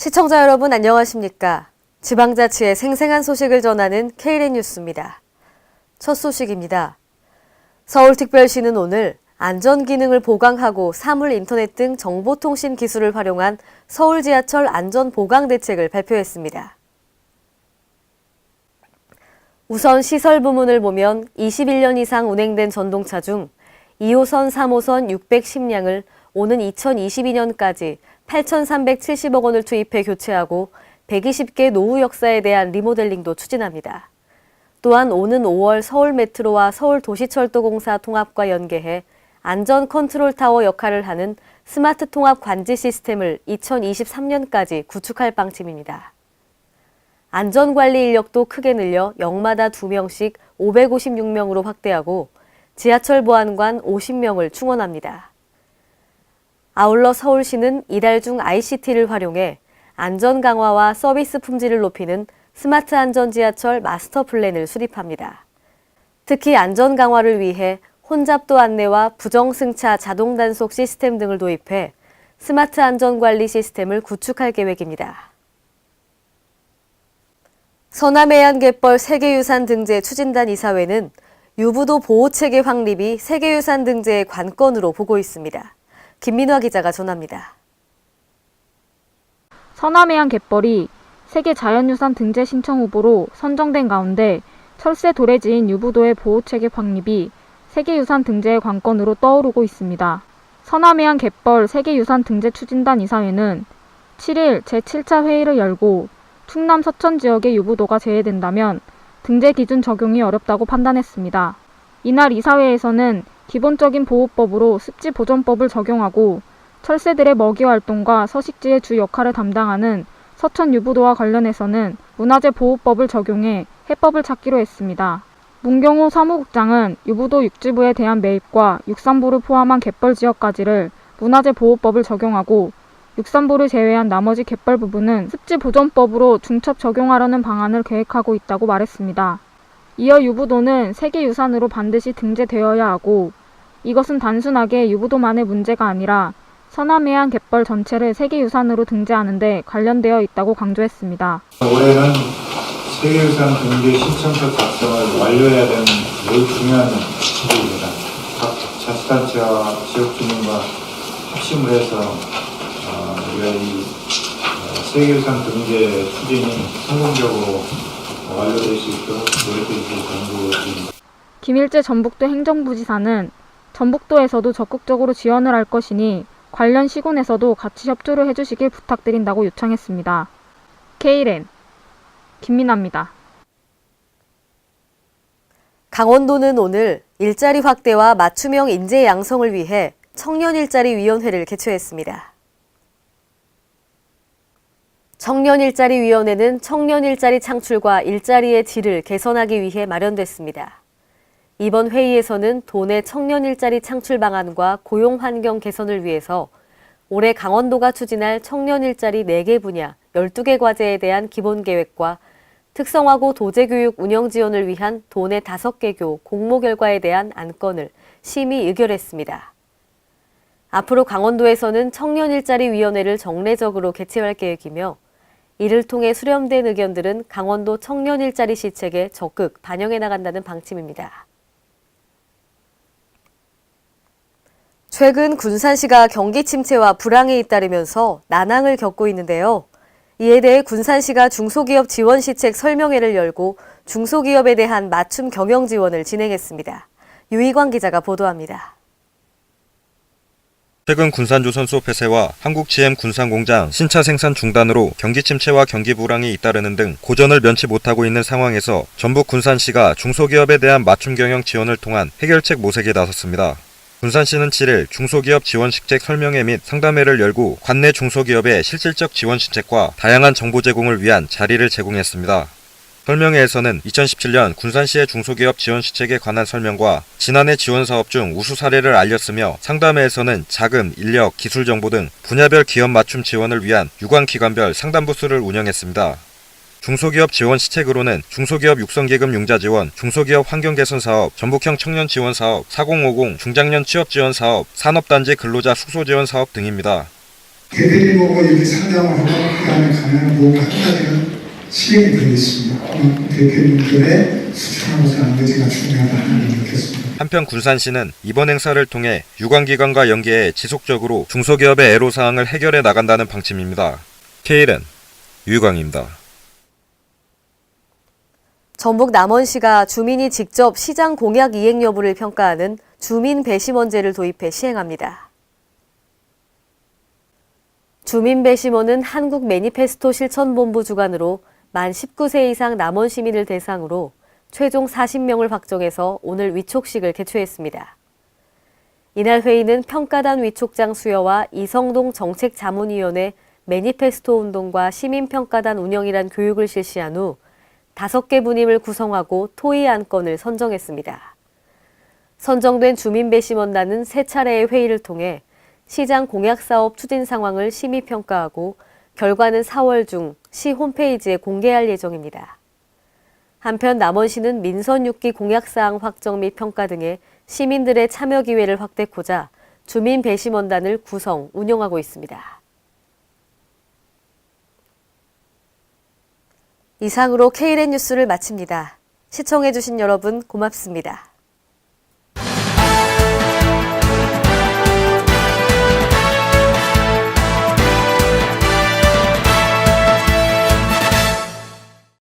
시청자 여러분 안녕하십니까? 지방자치의 생생한 소식을 전하는 K랜 뉴스입니다. 첫 소식입니다. 서울특별시는 오늘 안전기능을 보강하고 사물 인터넷 등 정보통신 기술을 활용한 서울 지하철 안전보강 대책을 발표했습니다. 우선 시설 부문을 보면 21년 이상 운행된 전동차 중 2호선, 3호선 610량을 오는 2022년까지 8,370억 원을 투입해 교체하고 120개 노후 역사에 대한 리모델링도 추진합니다. 또한 오는 5월 서울메트로와 서울도시철도공사 통합과 연계해 안전 컨트롤 타워 역할을 하는 스마트 통합 관지 시스템을 2023년까지 구축할 방침입니다. 안전관리 인력도 크게 늘려 역마다 2명씩 556명으로 확대하고 지하철 보안관 50명을 충원합니다. 아울러 서울시는 이달 중 ICT를 활용해 안전 강화와 서비스 품질을 높이는 스마트 안전 지하철 마스터 플랜을 수립합니다. 특히 안전 강화를 위해 혼잡도 안내와 부정승차 자동 단속 시스템 등을 도입해 스마트 안전 관리 시스템을 구축할 계획입니다. 서남해안 갯벌 세계유산 등재 추진단 이사회는 유부도 보호체계 확립이 세계유산 등재의 관건으로 보고 있습니다. 김민화 기자가 전합니다. 서남해안 갯벌이 세계 자연유산 등재 신청 후보로 선정된 가운데 철새 도래지인 유부도의 보호체계 확립이 세계유산 등재의 관건으로 떠오르고 있습니다. 서남해안 갯벌 세계유산 등재 추진단 이사회는 7일 제7차 회의를 열고 충남 서천 지역의 유부도가 제외된다면 등재 기준 적용이 어렵다고 판단했습니다. 이날 이사회에서는 기본적인 보호법으로 습지보존법을 적용하고 철새들의 먹이 활동과 서식지의 주 역할을 담당하는 서천 유부도와 관련해서는 문화재 보호법을 적용해 해법을 찾기로 했습니다. 문경호 사무국장은 유부도 육지부에 대한 매입과 육산부를 포함한 갯벌 지역까지를 문화재 보호법을 적용하고 육산부를 제외한 나머지 갯벌 부분은 습지보존법으로 중첩 적용하려는 방안을 계획하고 있다고 말했습니다. 이어 유부도는 세계유산으로 반드시 등재되어야 하고 이것은 단순하게 유부도만의 문제가 아니라 서남해안 갯벌 전체를 세계유산으로 등재하는 데 관련되어 있다고 강조했습니다. 올해는 세계유산 등재 신청서 작성을 완료해야 되는 매우 중요한 시기입니다. 각 자치단체와 지역주민과 합심을 해서 우리가 이 세계유산 등재 추진이 성공적으로 완료될 수 있도록 노력해 주실 당부드립니다. 김일재 전북도 행정부지사는 전북도에서도 적극적으로 지원을 할 것이니 관련 시군에서도 같이 협조를 해주시길 부탁드린다고 요청했습니다. K랜 김민아입니다. 강원도는 오늘 일자리 확대와 맞춤형 인재 양성을 위해 청년일자리위원회를 개최했습니다. 청년일자리위원회는 청년일자리 창출과 일자리의 질을 개선하기 위해 마련됐습니다. 이번 회의에서는 도내 청년일자리 창출 방안과 고용환경 개선을 위해서 올해 강원도가 추진할 청년일자리 4개 분야 12개 과제에 대한 기본계획과 특성화고 도제교육 운영 지원을 위한 도내 5개교 공모 결과에 대한 안건을 심의 의결했습니다. 앞으로 강원도에서는 청년일자리위원회를 정례적으로 개최할 계획이며 이를 통해 수렴된 의견들은 강원도 청년일자리 시책에 적극 반영해 나간다는 방침입니다. 최근 군산시가 경기 침체와 불황에 잇따르면서 난항을 겪고 있는데요. 이에 대해 군산시가 중소기업 지원 시책 설명회를 열고 중소기업에 대한 맞춤 경영 지원을 진행했습니다. 유희광 기자가 보도합니다. 최근 군산조선소 폐쇄와 한국 GM 군산공장 신차 생산 중단으로 경기 침체와 경기 불황이 잇따르는 등 고전을 면치 못하고 있는 상황에서 전북 군산시가 중소기업에 대한 맞춤 경영 지원을 통한 해결책 모색에 나섰습니다. 군산시는 7일 중소기업 지원 시책 설명회 및 상담회를 열고 관내 중소기업의 실질적 지원 시책과 다양한 정보 제공을 위한 자리를 제공했습니다. 설명회에서는 2017년 군산시의 중소기업 지원 시책에 관한 설명과 지난해 지원 사업 중 우수 사례를 알렸으며 상담회에서는 자금, 인력, 기술 정보 등 분야별 기업 맞춤 지원을 위한 유관기관별 상담부스를 운영했습니다. 중소기업 지원 시책으로는 중소기업 육성계급 융자 지원, 중소기업 환경개선 사업, 전북형 청년 지원 사업, 4050 중장년 취업 지원 사업, 산업단지 근로자 숙소 지원 사업 등입니다. 대표님 보고 이렇게 상담을 하고 그다음에 가면 뭔가 한 가지는 실행이 되어 있습니다. 대표님들의 수천하고 사는 게 제가 중요하다는 걸 느꼈습니다. 한편 군산시는 이번 행사를 통해 유관기관과 연계해 지속적으로 중소기업의 애로사항을 해결해 나간다는 방침입니다. KLN 유광입니다. 전북 남원시가 주민이 직접 시장 공약 이행 여부를 평가하는 주민 배심원제를 도입해 시행합니다. 주민 배심원은 한국 매니페스토 실천본부 주관으로 만 19세 이상 남원 시민을 대상으로 최종 40명을 확정해서 오늘 위촉식을 개최했습니다. 이날 회의는 평가단 위촉장 수여와 이성동 정책자문위원회 매니페스토 운동과 시민평가단 운영이란 교육을 실시한 후 5개 분임을 구성하고 토의 안건을 선정했습니다. 선정된 주민배심원단은 3차례의 회의를 통해 시장 공약사업 추진 상황을 심의평가하고 결과는 4월 중 시 홈페이지에 공개할 예정입니다. 한편 남원시는 민선 6기 공약사항 확정 및 평가 등의 시민들의 참여 기회를 확대하고자 주민배심원단을 구성, 운영하고 있습니다. 이상으로 KLN 뉴스를 마칩니다. 시청해주신 여러분 고맙습니다.